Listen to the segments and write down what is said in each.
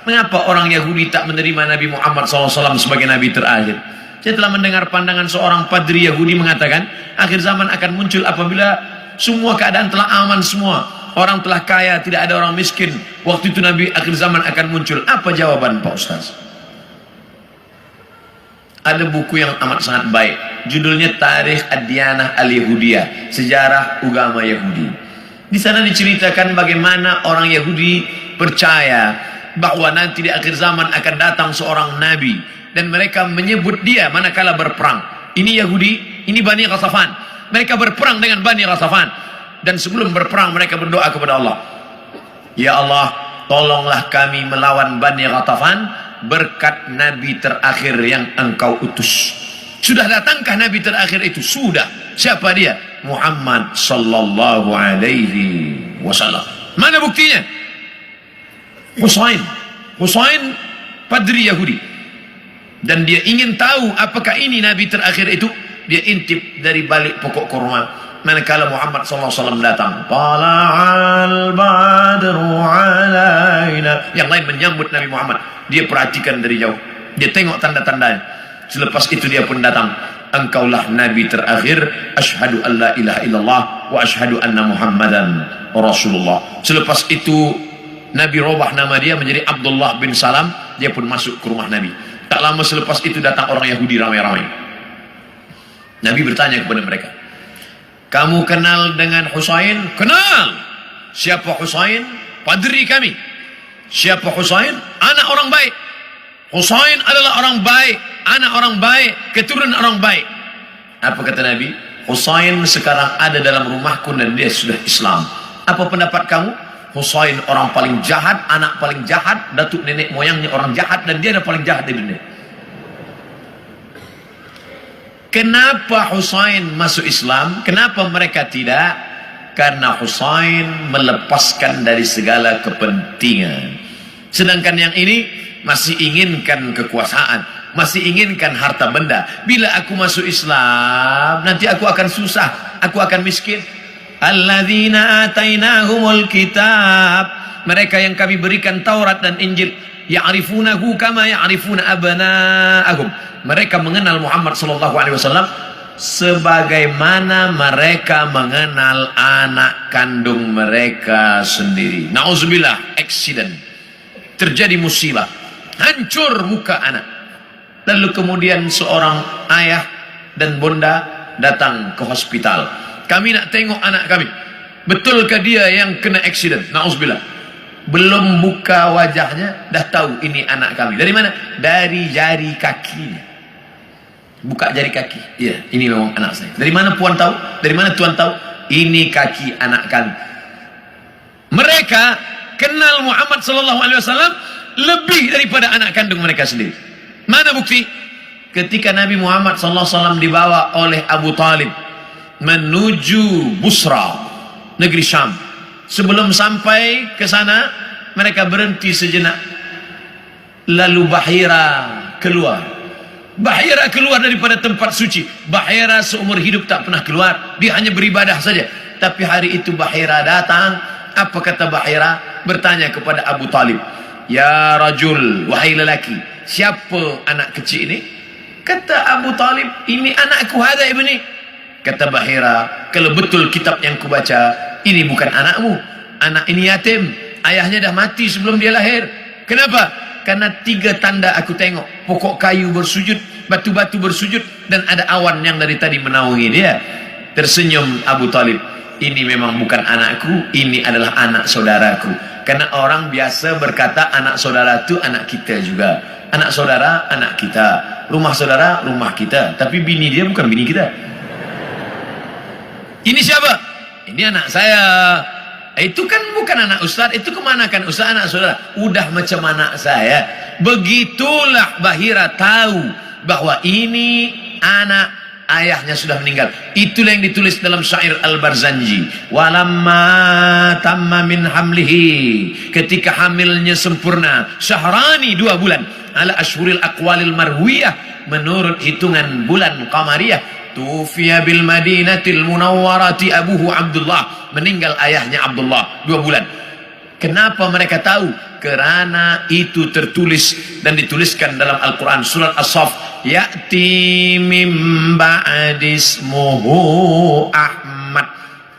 Mengapa orang Yahudi tak menerima Nabi Muhammad SAW sebagai Nabi terakhir? Saya telah mendengar pandangan seorang padri Yahudi mengatakan, akhir zaman akan muncul apabila semua keadaan telah aman semua. Orang telah kaya, tidak ada orang miskin. Waktu itu Nabi akhir zaman akan muncul. Apa jawaban Pak Ustaz? Ada buku yang amat sangat baik. Judulnya Tarikh Ad-Diyanah Al-Yahudiyah, Sejarah Agama Yahudi. Di sana diceritakan bagaimana orang Yahudi percaya bahwa nanti di akhir zaman akan datang seorang Nabi. Dan mereka menyebut dia manakala berperang. Ini Yahudi, ini Bani Ghatafan. Mereka berperang dengan Bani Ghatafan. Dan sebelum berperang mereka berdoa kepada Allah. Ya Allah, tolonglah kami melawan Bani Ghatafan berkat Nabi terakhir yang engkau utus. Sudah datangkah Nabi terakhir itu? Sudah. Siapa dia? Muhammad sallallahu alaihi wasallam. Mana buktinya? Husain padri Yahudi. Dan dia ingin tahu apakah ini Nabi terakhir itu. Dia intip dari balik pokok kurma. Manakala Muhammad SAW datang, Tala'al badru alaina. Yang lain menyambut Nabi Muhammad. Dia perhatikan dari jauh. Dia tengok tanda-tandanya. Selepas itu dia pun datang. Engkaulah Nabi terakhir. Ashhadu an la ilaha illallah wa ashhadu anna Muhammadan Rasulullah. Selepas itu Nabi robah nama dia menjadi Abdullah bin Salam. Dia pun masuk ke rumah Nabi. Tak lama selepas itu datang orang Yahudi ramai-ramai. Nabi bertanya kepada mereka, kamu kenal dengan Husain? Kenal. Siapa Husain? Padri kami. Siapa Husain? Anak orang baik. Husain adalah orang baik, anak orang baik, keturunan orang baik. Apa kata Nabi? Husain sekarang ada dalam rumahku dan dia sudah Islam. Apa pendapat kamu? Husain orang paling jahat, anak paling jahat, datuk nenek moyangnya orang jahat, dan dia adalah paling jahat di dunia. Kenapa Husain masuk Islam? Kenapa mereka tidak? Karena Husain melepaskan dari segala kepentingan. Sedangkan yang ini masih inginkan kekuasaan, masih inginkan harta benda. Bila aku masuk Islam, nanti aku akan susah, aku akan miskin. Alladzina atainahumul kitab, mereka yang kami berikan Taurat dan Injil, ya'rifunahu kama ya'rifuna abna'ahum. Mereka mengenal Muhammad sallallahu alaihi wasallam sebagaimana mereka mengenal anak kandung mereka sendiri. Nauzubillah, accident. Terjadi musibah, hancur muka anak. Lalu kemudian seorang ayah dan bunda datang ke hospital. Kami nak tengok anak kami. Betulkah dia yang kena accident? Nauzubillah. Belum buka wajahnya dah tahu ini anak kami. Dari mana? Dari jari kakinya. Buka jari kaki. Iya, ini memang anak saya. Dari mana puan tahu? Dari mana tuan tahu? Ini kaki anak kami. Mereka kenal Muhammad sallallahu alaihi wasallam lebih daripada anak kandung mereka sendiri. Mana bukti? Ketika Nabi Muhammad sallallahu alaihi wasallam dibawa oleh Abu Talib menuju Busra, negeri Syam. Sebelum sampai ke sana, mereka berhenti sejenak. Lalu Bahira keluar. Bahira keluar daripada tempat suci. Bahira seumur hidup tak pernah keluar. Dia hanya beribadah saja. Tapi hari itu Bahira datang. Apa kata Bahira? Bertanya kepada Abu Talib. Ya rajul, wahai lelaki, siapa anak kecil ini? Kata Abu Talib, ini anakku hadha ibni. Kata Bahira, kalau betul kitab yang kubaca, ini bukan anakmu. Anak ini yatim. Ayahnya dah mati sebelum dia lahir. Kenapa? Karena 3 tanda aku tengok. Pokok kayu bersujud, batu-batu bersujud, dan ada awan yang dari tadi menaungi dia. Tersenyum Abu Talib. Ini memang bukan anakku, ini adalah anak saudaraku. Karena orang biasa berkata anak saudara itu anak kita juga. Anak saudara, anak kita. Rumah saudara, rumah kita. Tapi bini dia bukan bini kita. Ini siapa? Ini anak saya. Itu kan bukan anak ustaz, itu kemanakan ustaz, anak saudara. Udah macam anak saya. Begitulah Bahira tahu bahwa ini anak ayahnya sudah meninggal. Itulah yang ditulis dalam syair Al-Barzanji. Walamma tamma min hamlihi, ketika hamilnya sempurna, syahrani 2 bulan, ala ashhuril aqwalil marwiyah, menurut hitungan bulan qamariyah. Tufiya bil Madinatil Munawwarati abuhu Abdullah, meninggal ayahnya Abdullah 2 bulan. Kenapa mereka tahu? Kerana itu tertulis dan dituliskan dalam Al-Quran surat As-Saff, ya'ti mim ba'dismuhu Ahmad,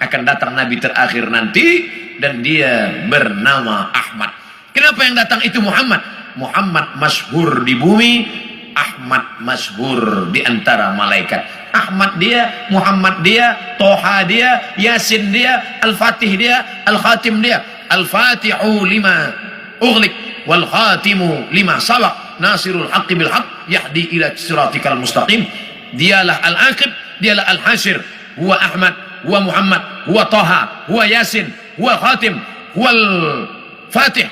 akan datang Nabi terakhir nanti dan dia bernama Ahmad. Kenapa yang datang itu Muhammad? Muhammad masyhur di bumi, Ahmad masyhur di antara malaikat. Ahmad dia, Muhammad dia, Toha dia, Yasin dia, Al-Fatih dia, Al-Khatim dia. Al-Fatihu lima ughliq wal khatimu lima sabaq nasirul haqqi bil haqq yahdi ila siratikal mustaqim. Dialah al-aqib, dialah al-hasyir, huwa Ahmad, huwa Muhammad, huwa Taha, huwa Yasin, huwa Khatim, huwa al-Fatih,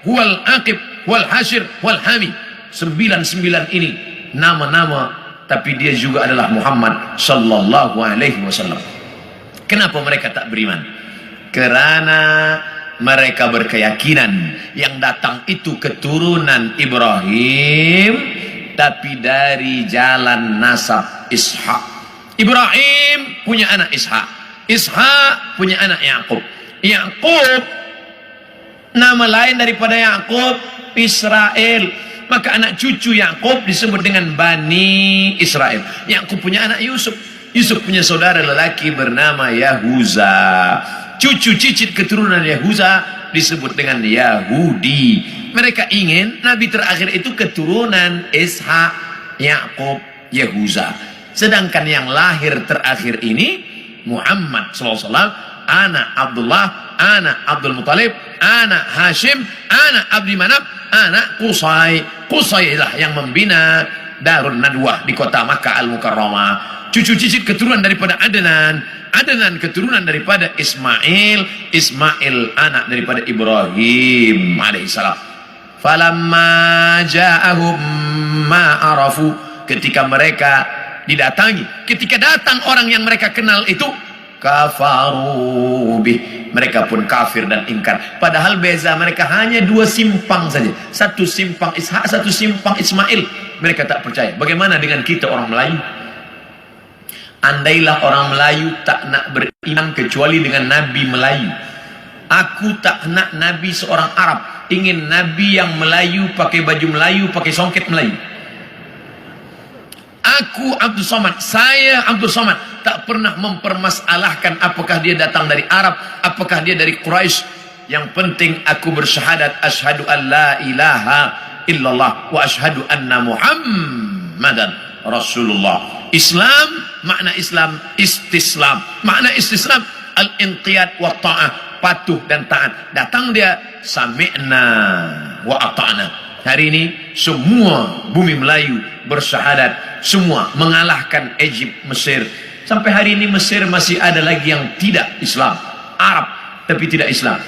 huwa al-aqib, huwa al-hasyir, huwa al-hami. 99 ini nama-nama, tapi dia juga adalah Muhammad sallallahu alaihi wasallam. Kenapa mereka tak beriman? Kerana mereka berkeyakinan yang datang itu keturunan Ibrahim, tapi dari jalan nasab Ishak. Ibrahim punya anak Ishak, Ishak punya anak Yakub. Yakub, nama lain daripada Yakub, Israel. Maka anak cucu Yakub disebut dengan Bani Israel. Yakub punya anak Yusuf, Yusuf punya saudara lelaki bernama Yahuza. Cucu cicit keturunan Yahuza disebut dengan Yahudi. Mereka ingin Nabi terakhir itu keturunan Ishak, Yakub, Yahuza. Sedangkan yang lahir terakhir ini Muhammad SAW, anak Abdullah, anak Abdul Muttalib, anak Hashim, anak Abdi Manaf, anak Qusay. Qusay lah yang membina Darun Nadwah di kota Makkah Al-Mukarramah. Cucu cicit keturunan daripada Adnan, Adnan keturunan daripada Ismail, Ismail anak daripada Ibrahim alaihissalam. Falamma ja'ahum ma arafu, ketika mereka didatangi, ketika datang orang yang mereka kenal itu, kafaru bih, mereka pun kafir dan ingkar. Padahal beza mereka hanya 2 simpang saja, satu simpang Ishak, satu simpang Ismail. Mereka tak percaya. Bagaimana dengan kita orang Melayu? Andailah orang Melayu tak nak beriman kecuali dengan Nabi Melayu. Aku tak nak Nabi seorang Arab, ingin Nabi yang Melayu, pakai baju Melayu, pakai songket Melayu. Aku Abdul Somad, saya Abdul Somad, tak pernah mempermasalahkan apakah dia datang dari Arab, apakah dia dari Quraisy. Yang penting aku bersyahadat asyhadu an la ilaha illallah wa asyhadu anna Muhammadan Rasulullah. Islam, makna Islam istislam. Makna istislam al-inqiyad wa ta'ah, patuh dan taat. Datang dia sami'na wa ata'na. Hari ini semua bumi Melayu bersyahadat, semua mengalahkan Egypt, Mesir. Sampai hari ini Mesir masih ada lagi yang tidak Islam, Arab tapi tidak Islam.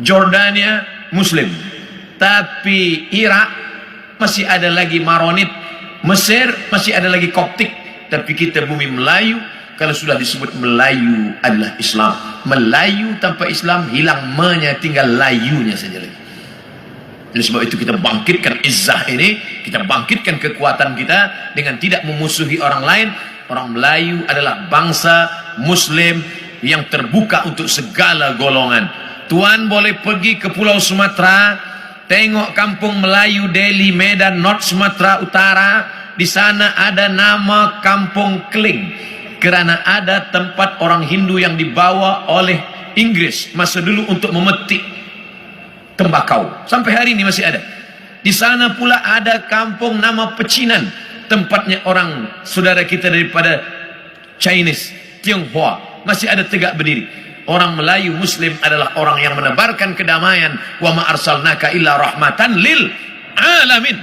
Jordania Muslim, tapi Irak masih ada lagi Maronit. Mesir masih ada lagi Koptik. Tapi kita bumi Melayu, kalau sudah disebut Melayu adalah Islam. Melayu tanpa Islam hilang me-nya, tinggal layunya saja lagi. Oleh sebab itu kita bangkitkan izzah ini, kita bangkitkan kekuatan kita dengan tidak memusuhi orang lain. Orang Melayu adalah bangsa Muslim yang terbuka untuk segala golongan. Tuan boleh pergi ke Pulau Sumatera, tengok kampung Melayu Delhi, Medan, North Sumatera Utara. Di sana ada nama Kampung Kling, kerana ada tempat orang Hindu yang dibawa oleh Inggris masa dulu untuk memetik tembakau. Sampai hari ini masih ada. Di sana pula ada kampung nama Pecinan, tempatnya orang saudara kita daripada Chinese, Tionghoa, masih ada tegak berdiri. Orang Melayu Muslim adalah orang yang menebarkan kedamaian. Wa ma arsalnaka illa rahmatan lil alamin.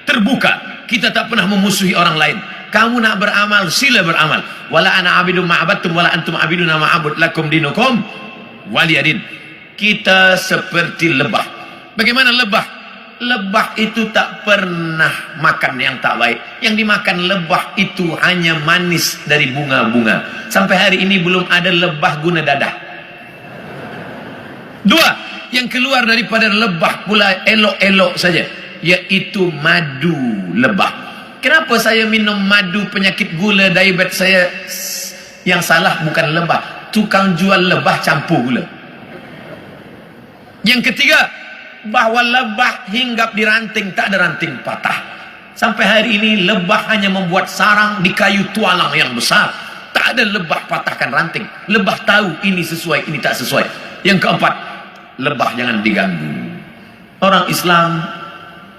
Terbuka, kita tak pernah memusuhi orang lain. Kamu nak beramal, sila beramal. Wala ana abidum ma'abattum wala antum abiduna ma'abud lakum dinukum waliyadin. Kita seperti lebah. Bagaimana lebah? Lebah itu tak pernah makan yang tak baik. Yang dimakan lebah itu hanya manis dari bunga-bunga. Sampai hari ini belum ada lebah guna dadah. 2, yang keluar daripada lebah pula elok-elok saja, yaitu madu lebah. Kenapa saya minum madu penyakit gula, diabetes saya? Yang salah bukan lebah, tukang jual lebah campur gula. Yang ketiga, bahwa lebah hinggap di ranting, tak ada ranting patah. Sampai hari ini lebah hanya membuat sarang di kayu tualang yang besar. Tak ada lebah patahkan ranting. Lebah tahu ini sesuai, ini tak sesuai. Yang keempat, lebah jangan diganggu. Orang Islam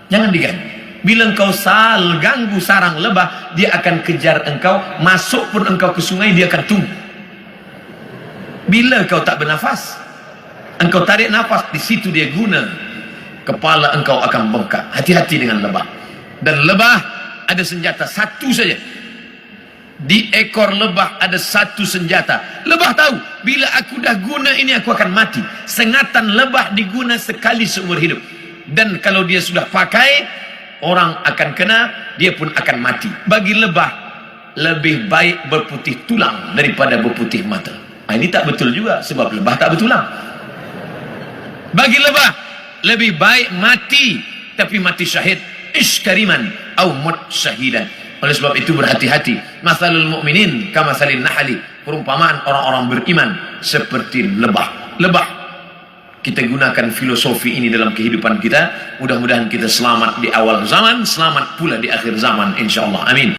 jangan diganggu. Bila engkau ganggu sarang lebah, dia akan kejar engkau. Masuk pun engkau ke sungai, dia akan tunggu. Bila kau tak bernafas, engkau tarik nafas, di situ dia guna. Kepala engkau akan bengkak. Hati-hati dengan lebah. Dan lebah ada senjata satu saja. Di ekor lebah ada satu senjata. Lebah tahu, bila aku dah guna ini aku akan mati. Sengatan lebah diguna sekali seumur hidup. Dan kalau dia sudah pakai, orang akan kena, dia pun akan mati. Bagi lebah, lebih baik berputih tulang daripada berputih mata. Ini tak betul juga, sebab lebah tak bertulang. Bagi lebah, lebih baik mati, tapi mati syahid. Iskariman au mut syahidan. Oleh sebab itu berhati-hati. Masalul mu'minin kamasalin nahli. Perumpamaan orang-orang beriman seperti lebah. Lebah. Kita gunakan filosofi ini dalam kehidupan kita. Mudah-mudahan kita selamat di awal zaman, selamat pula di akhir zaman, insyaallah. Amin.